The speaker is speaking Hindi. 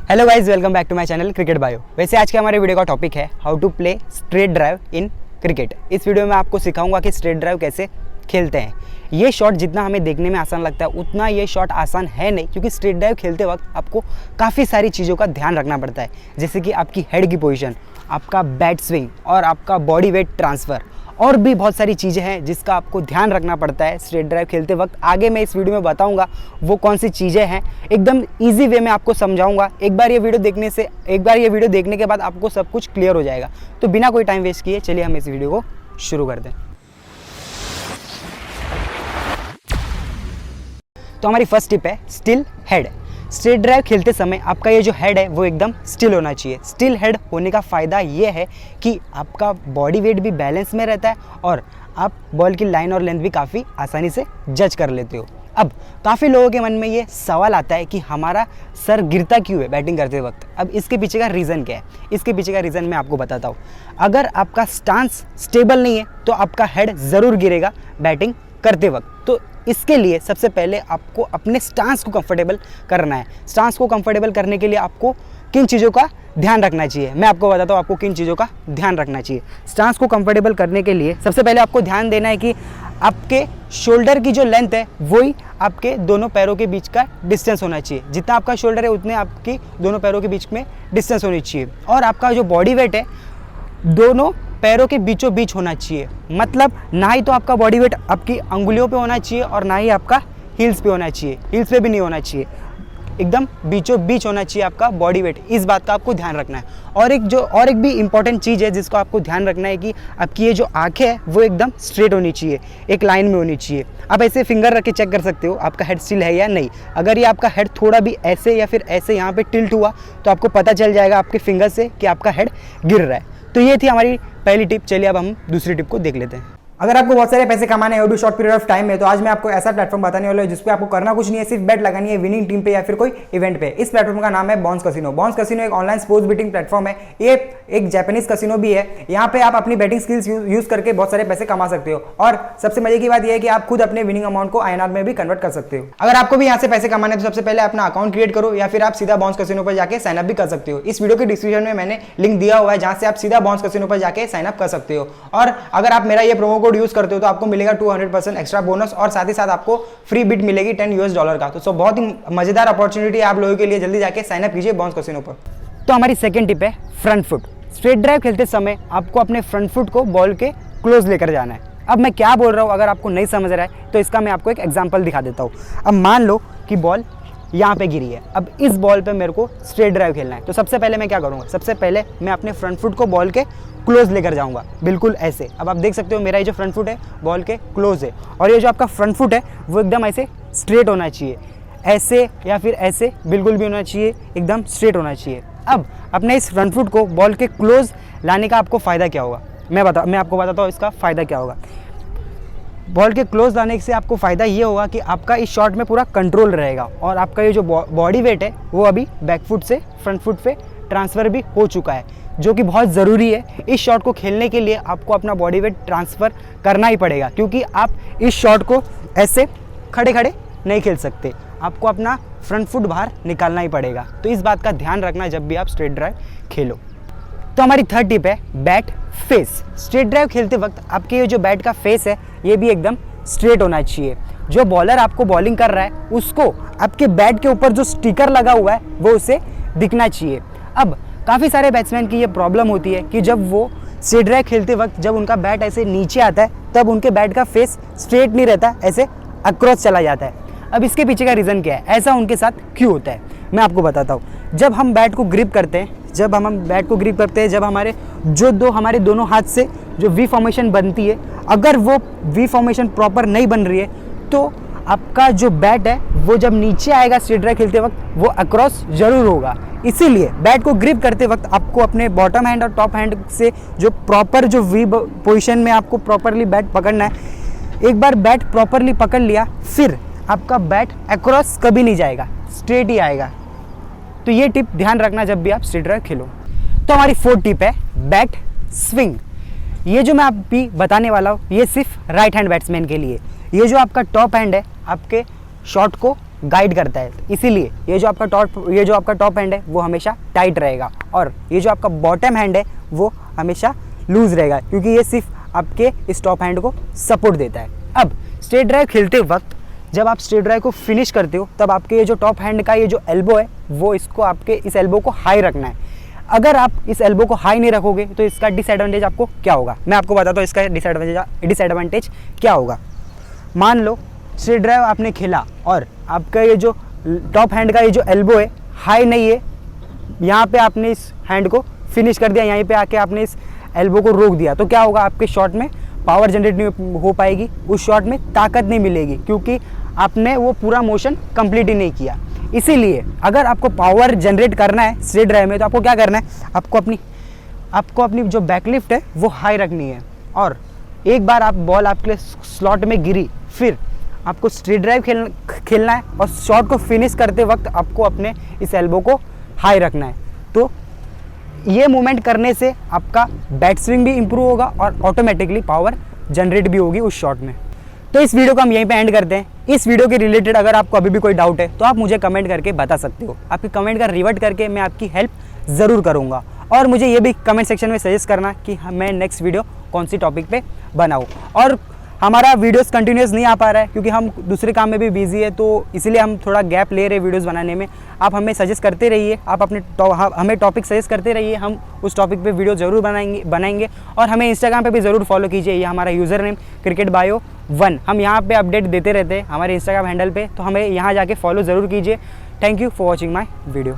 Hello guys, welcome back to my channel cricket bio. वैसे आज के हमारे वीडियो का टॉपिक है how to play straight drive in cricket. इस वीडियो में आपको सिखाऊंगा कि स्ट्रेट ड्राइव कैसे खेलते हैं। ये शॉट जितना हमें देखने में आसान लगता है उतना ये शॉट आसान है नहीं, क्योंकि स्ट्रेट ड्राइव खेलते वक्त आपको काफ़ी सारी चीज़ों का ध्यान रखना पड़ता है, जैसे कि आपकी हेड की पोजीशन, आपका बैट स्विंग और आपका बॉडी वेट ट्रांसफ़र, और भी बहुत सारी चीज़ें हैं जिसका आपको ध्यान रखना पड़ता है स्ट्रेट ड्राइव खेलते वक्त। आगे मैं इस वीडियो में बताऊंगा वो कौन सी चीज़ें हैं, एकदम इजी वे में आपको समझाऊंगा। एक बार ये वीडियो देखने के बाद आपको सब कुछ क्लियर हो जाएगा। तो बिना कोई टाइम वेस्ट किए चलिए हम इस वीडियो को शुरू करते हैं। तो हमारी फर्स्ट टिप है स्टिल हेड। स्ट्रेट ड्राइव खेलते समय आपका ये जो हेड है वो एकदम स्टिल होना चाहिए। स्टिल हेड होने का फ़ायदा ये है कि आपका बॉडी वेट भी बैलेंस में रहता है और आप बॉल की लाइन और लेंथ भी काफ़ी आसानी से जज कर लेते हो। अब काफ़ी लोगों के मन में ये सवाल आता है कि हमारा सर गिरता क्यों है बैटिंग करते वक्त। अब इसके पीछे का रीज़न क्या है? इसके पीछे का रीज़न मैं आपको बताता हूँ। अगर आपका स्टांस स्टेबल नहीं है तो आपका हेड ज़रूर गिरेगा बैटिंग करते वक्त। तो इसके लिए सबसे पहले आपको अपने स्टांस को कंफर्टेबल करना है। स्टांस को कंफर्टेबल करने के लिए आपको किन चीज़ों का ध्यान रखना चाहिए, मैं आपको बताता हूँ आपको किन चीज़ों का ध्यान रखना चाहिए। स्टांस को कंफर्टेबल करने के लिए सबसे पहले आपको ध्यान देना है कि आपके शोल्डर की जो लेंथ है वही आपके दोनों पैरों के बीच का डिस्टेंस होना चाहिए। जितना आपका शोल्डर है उतने आपकी दोनों पैरों के बीच में डिस्टेंस होनी चाहिए। और आपका जो बॉडी वेट है दोनों पैरों के बीचों बीच होना चाहिए। मतलब ना ही तो आपका बॉडी वेट आपकी अंगुलियों पे होना चाहिए और ना ही आपका हील्स पे होना चाहिए, हील्स पे भी नहीं होना चाहिए, एकदम बीचों बीच होना चाहिए आपका बॉडी वेट। इस बात का आपको ध्यान रखना है। और एक भी इंपॉर्टेंट चीज़ है जिसको आपको ध्यान रखना है कि आपकी ये जो आंखें है वो एकदम स्ट्रेट होनी चाहिए, एक लाइन में होनी चाहिए। आप ऐसे फिंगर रख के चेक कर सकते हो आपका हेड स्टिल है या नहीं। अगर ये आपका हेड थोड़ा भी ऐसे या फिर ऐसे यहाँ पे टिल्ट हुआ तो आपको पता चल जाएगा आपके फिंगर से कि आपका हेड गिर रहा है। तो ये थी हमारी पहली टिप। चलिए अब हम दूसरी टिप को देख लेते हैं। अगर आपको बहुत सारे पैसे कमाने हैं वो भी शॉर्ट पीरियड ऑफ टाइम में, तो आज मैं आपको ऐसा प्लेटफॉर्म बताने वाला हूं जिसपे आपको करना कुछ नहीं है, सिर्फ बेट लगानी है विनिंग टीम पे या फिर कोई इवेंट पे। इस प्लेटफॉर्म का नाम है बॉन्स कसिनो। बॉन्स कसिनो एक ऑनलाइन स्पोर्ट्स बेटिंग प्लेटफॉर्म है। ये एक जापानीज कसिनो भी है। यहाँ पे आप अपनी बैटिंग स्किल्स यूज करके बहुत सारे पैसे कमा सकते हो। और सबसे मजे की बात यह है कि आप खुद अपने विनिंग अमाउंट को INR में भी कन्वर्ट कर सकते हो। अगर आपको भी यहाँ से पैसे कमाने तो सबसे पहले अपना अकाउंट क्रिएट करो या फिर आप सीधा बॉन्स कसिनो पर जाकर साइनअप भी कर सकते हो। इस वीडियो के डिस्क्रिप्शन में मैंने लिंक दिया हुआ है जहां से आप सीधा बॉन्स कसिनो पर जाकर साइनअप कर सकते हो। और अगर आप मेरा ये प्रोमो कोड यूज करते हो तो आपको मिलेगा 200% एक्स्ट्रा बोनस और साथ ही साथ आपको फ्री बिट मिलेगी $10 का। तो बहुत ही मजेदार अपॉर्चुनिटी है आप लोगों के लिए। जल्दी जाके साइन अप कीजिए बॉन्स कसिनो पर। तो हमारी सेकंड टिप है फ्रंट फुट। स्ट्रेट ड्राइव खेलते समय आपको अपने फ्रंट फुट को बॉल के क्लोज लेकर जाना है। अब मैं क्या बोल रहा हूँ अगर आपको नहीं समझ रहा है तो इसका मैं आपको एक एग्जांपल दिखा देता हूँ। अब मान लो कि बॉल यहाँ पे गिरी है। अब इस बॉल पे मेरे को स्ट्रेट ड्राइव खेलना है। तो सबसे पहले मैं क्या करूँगा, सबसे पहले मैं अपने फ्रंट फुट को बॉल के क्लोज लेकर जाऊंगा, बिल्कुल ऐसे। अब आप देख सकते हो मेरा ये जो फ्रंट फुट है बॉल के क्लोज है और ये जो आपका फ्रंट फुट है वो एकदम ऐसे स्ट्रेट होना चाहिए, ऐसे या फिर ऐसे बिल्कुल भी होना चाहिए, एकदम स्ट्रेट होना चाहिए। अब अपने इस फ्रंट फुट को बॉल के क्लोज लाने का आपको फ़ायदा क्या होगा, मैं आपको बताता हूँ इसका फ़ायदा क्या होगा। बॉल के क्लोज लाने से आपको फ़ायदा ये होगा कि आपका इस शॉट में पूरा कंट्रोल रहेगा और आपका ये जो बॉडी वेट है वो अभी बैक फुट से फ्रंट फुट पे ट्रांसफ़र भी हो चुका है, जो कि बहुत ज़रूरी है। इस शॉट को खेलने के लिए आपको अपना बॉडी वेट ट्रांसफ़र करना ही पड़ेगा, क्योंकि आप इस शॉट को ऐसे खड़े खड़े नहीं खेल सकते, आपको अपना फ्रंट फुट बाहर निकालना ही पड़ेगा। तो इस बात का ध्यान रखना जब भी आप स्ट्रेट ड्राइव खेलो। तो हमारी थर्ड टिप है बैट फेस। स्ट्रेट ड्राइव खेलते वक्त आपके ये जो बैट का फेस है ये भी एकदम स्ट्रेट होना चाहिए। जो बॉलर आपको बॉलिंग कर रहा है उसको आपके बैट के ऊपर जो स्टिकर लगा हुआ है वो उसे दिखना चाहिए। अब काफ़ी सारे बैट्समैन की ये प्रॉब्लम होती है कि जब वो स्ट्रेट ड्राइव खेलते वक्त जब उनका बैट ऐसे नीचे आता है तब उनके बैट का फेस स्ट्रेट नहीं रहता, ऐसे अक्रॉस चला जाता है। अब इसके पीछे का रीज़न क्या है, ऐसा उनके साथ क्यों होता है, मैं आपको बताता हूँ। जब हम बैट को ग्रिप करते हैं जब हमारे दोनों हाथ से जो वी फॉर्मेशन बनती है, अगर वो वी फॉर्मेशन प्रॉपर नहीं बन रही है तो आपका जो बैट है वो जब नीचे आएगा स्ट्रेट ड्राइव खेलते वक्त वो अक्रॉस जरूर होगा। इसीलिए बैट को ग्रिप करते वक्त आपको अपने बॉटम हैंड और टॉप हैंड से जो प्रॉपर जो वी पोजीशन में आपको प्रॉपरली बैट पकड़ना है। एक बार बैट प्रॉपरली पकड़ लिया फिर आपका बैट अक्रॉस कभी नहीं जाएगा, स्ट्रेट ही आएगा। तो ये टिप ध्यान रखना जब भी आप स्ट्रेट ड्राइव खेलो। तो हमारी फोर्थ टिप है बैट स्विंग। ये जो मैं अभी बताने वाला हूँ ये सिर्फ राइट हैंड बैट्समैन के लिए। ये जो आपका टॉप हैंड है आपके शॉट को गाइड करता है। इसीलिए ये जो आपका टॉप हैंड है वो हमेशा टाइट रहेगा और ये जो आपका बॉटम हैंड है वो हमेशा लूज रहेगा, क्योंकि ये सिर्फ आपके इस टॉप हैंड को सपोर्ट देता है। अब स्ट्रेट ड्राइव खेलते वक्त जब आप स्ट्रेट ड्राइव को फिनिश करते हो तब आपके ये जो टॉप हैंड का ये जो एल्बो है वो इसको आपके इस एल्बो को हाई रखना है। अगर आप इस एल्बो को हाई नहीं रखोगे तो इसका डिसएडवांटेज आपको क्या होगा, मैं आपको बताता हूँ इसका डिसएडवांटेज क्या होगा। मान लो स्ट्रेट ड्राइव आपने खेला और आपका ये जो टॉप हैंड का ये जो एल्बो है हाई नहीं है, यहाँ पे आपने इस हैंड को फिनिश कर दिया, यहीं पे आके आपने इस एल्बो को रोक दिया, तो क्या होगा, आपके शॉट में पावर जनरेट नहीं हो पाएगी, उस शॉट में ताकत नहीं मिलेगी, क्योंकि आपने वो पूरा मोशन कंप्लीट ही नहीं किया। इसीलिए अगर आपको पावर जनरेट करना है स्ट्रेट ड्राइव में तो आपको क्या करना है, आपको अपनी जो बैकलिफ्ट है वो हाई रखनी है और एक बार आप बॉल आपके स्लॉट में गिरी फिर आपको स्ट्रेट ड्राइव खेलना है और शॉट को फिनिश करते वक्त आपको अपने इस एल्बो को हाई रखना है। तो ये मूवमेंट करने से आपका बैट स्विंग भी इम्प्रूव होगा और ऑटोमेटिकली पावर जनरेट भी होगी उस शॉट में। तो इस वीडियो को हम यहीं पे एंड करते हैं। इस वीडियो के रिलेटेड अगर आपको अभी भी कोई डाउट है तो आप मुझे कमेंट करके बता सकते हो। आपके कमेंट का रिवर्ट करके मैं आपकी हेल्प ज़रूर करूँगा और मुझे ये भी कमेंट सेक्शन में सजेस्ट करना कि मैं नेक्स्ट वीडियो कौन सी टॉपिक पे बनाऊँ। और हमारा वीडियोस कंटिन्यूस नहीं आ पा रहा है क्योंकि हम दूसरे काम में भी बिजी है, तो इसीलिए हम थोड़ा गैप ले रहे हैं वीडियोस बनाने में। आप हमें सजेस्ट करते रहिए, आप हमें टॉपिक सजेस्ट करते रहिए, हम उस टॉपिक पे वीडियो ज़रूर बनाएंगे। और हमें इंस्टाग्राम पे भी ज़रूर फॉलो कीजिए, ये हमारा यूज़र नेम cricketbio1, हम यहाँ पे अपडेट देते रहते हैं हमारे इंस्टाग्राम हैंडल पे, तो हमें यहाँ जाके फॉलो ज़रूर कीजिए। Thank you for watching my video.